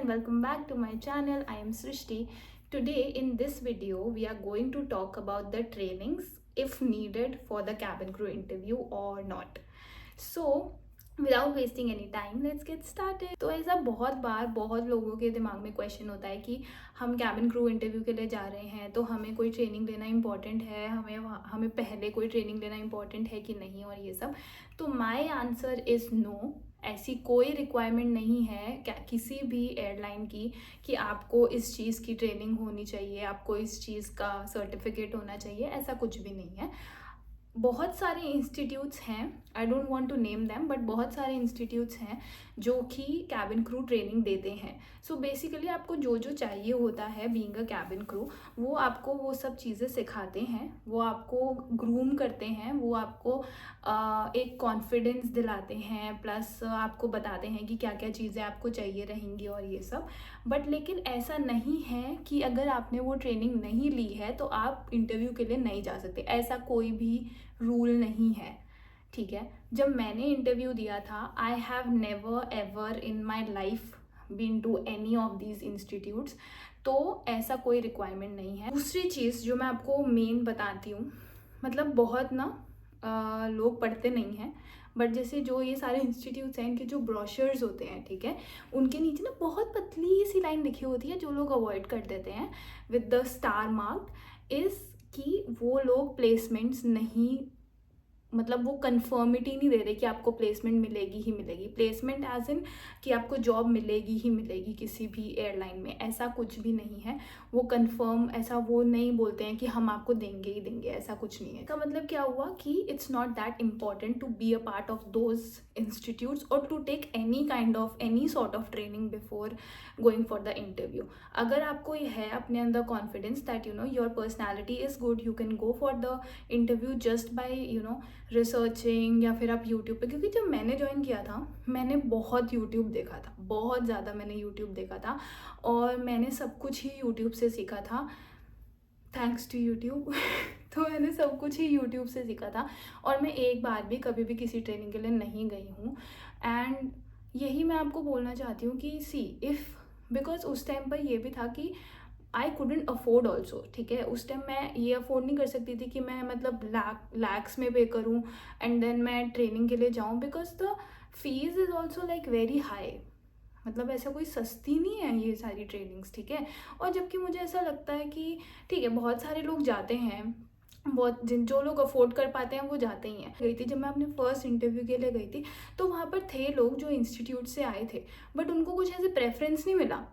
and welcome back to my channel. I am Srishti. Today in this video we are going to talk about the trainings if needed for the cabin crew interview or not. So without wasting any time, let's get started. तो ऐसा बहुत बार बहुत लोगों के दिमाग में question होता है कि हम कैबिन क्रू इंटरव्यू के लिए जा रहे हैं तो हमें कोई ट्रेनिंग लेना इंपॉर्टेंट है, हमें पहले कोई ट्रेनिंग लेना इंपॉर्टेंट है कि नहीं, और ये सब. तो माय आंसर इज़ नो. ऐसी कोई रिक्वायरमेंट नहीं है क्या किसी भी एयरलाइन की कि आपको इस चीज़ की ट्रेनिंग होनी चाहिए, आपको इस चीज़ का सर्टिफिकेट होना चाहिए. ऐसा कुछ भी नहीं है. बहुत सारे इंस्टीट्यूट्स हैं, I don't want to name them, but बहुत सारे इंस्टीट्यूट्स हैं जो कि कैबिन क्रू ट्रेनिंग देते हैं. सो बेसिकली आपको जो जो चाहिए होता है बीइंग अ कैबिन क्रू, वो आपको वो सब चीज़ें सिखाते हैं, वो आपको ग्रूम करते हैं, वो आपको एक कॉन्फिडेंस दिलाते हैं, प्लस आपको बताते हैं कि क्या क्या चीज़ें आपको चाहिए रहेंगी और ये सब. बट लेकिन ऐसा नहीं है कि अगर आपने वो ट्रेनिंग नहीं ली है तो आप इंटरव्यू के लिए नहीं जा सकते. ऐसा कोई भी रूल नहीं है, ठीक है. जब मैंने इंटरव्यू दिया था, I have never ever in my life been to any of these institutes. तो ऐसा कोई रिक्वायरमेंट नहीं है. दूसरी चीज़ जो मैं आपको मेन बताती हूँ, मतलब बहुत ना लोग पढ़ते नहीं हैं, बट जैसे जो ये सारे इंस्टीट्यूट्स हैं इनके जो ब्रोशर्स होते हैं, ठीक है, उनके नीचे ना बहुत पतली सी लाइन लिखी होती है जो लोग अवॉइड कर देते हैं with the star mark, is कि वो लोग प्लेसमेंट्स नहीं, मतलब वो कंफर्मिटी नहीं दे रहे कि आपको प्लेसमेंट मिलेगी ही मिलेगी. प्लेसमेंट एज इन कि आपको जॉब मिलेगी ही मिलेगी किसी भी एयरलाइन में, ऐसा कुछ भी नहीं है. वो कंफर्म ऐसा वो नहीं बोलते हैं कि हम आपको देंगे ही देंगे, ऐसा कुछ नहीं है. इसका मतलब क्या हुआ कि it's not that important to be a part of those institutes और to take any sort of training before going for the interview. अगर आपको ये है अपने अंदर confidence that your personality is good, you can go for the interview just by researching, या फिर आप यूट्यूब पे, क्योंकि जब मैंने ज्वाइन किया था मैंने बहुत यूट्यूब देखा था, बहुत ज़्यादा मैंने यूट्यूब देखा था और मैंने सब कुछ ही यूट्यूब से सीखा था, थैंक्स टू यूट्यूब. तो मैंने सब कुछ ही यूट्यूब से सीखा था और मैं एक बार भी कभी भी किसी ट्रेनिंग के लिए नहीं गई हूँ. एंड यही मैं आपको बोलना चाहती हूँ कि सी इफ़, बिकॉज उस टाइम पर ये भी था कि आई कुडेंट अफोर्ड ऑल्सो, ठीक है. उस टाइम मैं ये अफोर्ड नहीं कर सकती थी कि मैं मतलब लैक्स में पे करूँ एंड देन मैं ट्रेनिंग के लिए जाऊँ, because the fees is also like very high. मतलब ऐसा कोई सस्ती नहीं है ये सारी ट्रेनिंग्स, ठीक है. और जबकि मुझे ऐसा लगता है कि ठीक है, बहुत सारे लोग जाते हैं, बहुत जो लोग अफोर्ड कर पाते हैं वो जाते ही हैं. गई थी जब मैं अपने फर्स्ट इंटरव्यू के लिए गई थी, तो वहाँ पर थे लोग जो इंस्टीट्यूट से आए थे, बट उनको कुछ ऐसे प्रेफरेंस नहीं मिला.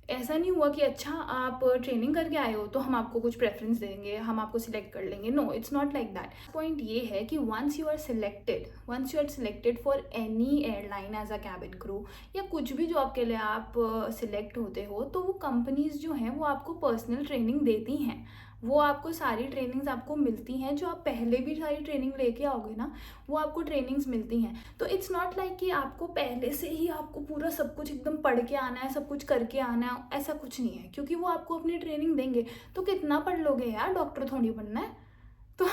ऐसा नहीं हुआ कि अच्छा आप ट्रेनिंग करके आए हो तो हम आपको कुछ प्रेफरेंस देंगे, हम आपको सिलेक्ट कर लेंगे. No, it's not like that. Point ये है कि once you are selected for any airline as a cabin crew या कुछ भी जॉब के लिए आप सिलेक्ट होते हो, तो वो कंपनीज जो हैं वो आपको पर्सनल ट्रेनिंग देती हैं. वो आपको सारी ट्रेनिंग्स आपको मिलती हैं, जो आप पहले भी सारी ट्रेनिंग लेके आओगे ना, वो आपको ट्रेनिंग्स मिलती हैं. तो इट्स नॉट लाइक कि आपको पहले से ही आपको पूरा सब कुछ एकदम पढ़ के आना है, सब कुछ करके आना है, ऐसा कुछ नहीं है. क्योंकि वो आपको अपनी ट्रेनिंग देंगे. तो कितना पढ़ लोगे यार, डॉक्टर थोड़ी बनना है. तो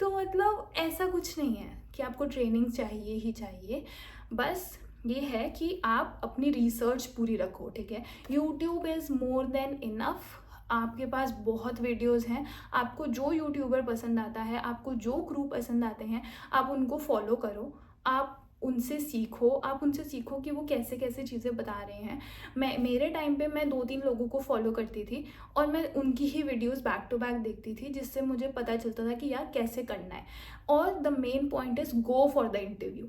तो मतलब ऐसा कुछ नहीं है कि आपको ट्रेनिंग चाहिए ही चाहिए. बस ये है कि आप अपनी रिसर्च पूरी रखो, ठीक है. YouTube is more than enough. आपके पास बहुत वीडियोस हैं, आपको जो यूट्यूबर पसंद आता है, आपको जो क्रू पसंद आते हैं, आप उनको फॉलो करो, आप उनसे सीखो कि वो कैसे कैसे चीज़ें बता रहे हैं. मेरे टाइम पे मैं 2-3 लोगों को फॉलो करती थी और मैं उनकी ही वीडियोस बैक टू बैक देखती थी, जिससे मुझे पता चलता था कि यार कैसे करना है. और the main point is go for the interview.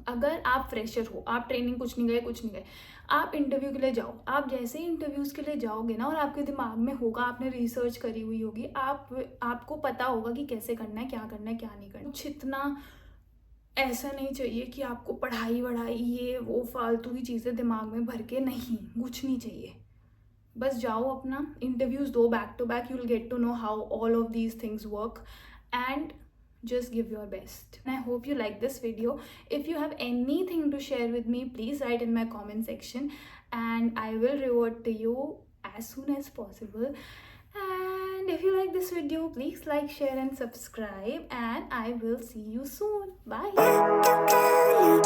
अगर आप फ्रेशर हो, आप ट्रेनिंग कुछ नहीं गए, आप इंटरव्यू के लिए जाओ. आप जैसे ही इंटरव्यूज़ के लिए जाओगे ना और आपके दिमाग में होगा, आपने रिसर्च करी हुई होगी, आपको पता होगा कि कैसे करना है, क्या करना है, क्या नहीं करना. कुछ इतना ऐसा नहीं चाहिए कि आपको पढ़ाई वढ़ाई ये वो फालतू की चीज़ें दिमाग में भर के, नहीं, कुछ नहीं चाहिए. बस जाओ, अपना इंटरव्यूज़ दो back to back. You will get to know how all of these things work and just give your best. And I hope you like this video. If you have anything to share with me, please write in my comment section and I will revert to you as soon as possible. And if you like this video, please like, share and subscribe, and I will see you soon. Bye.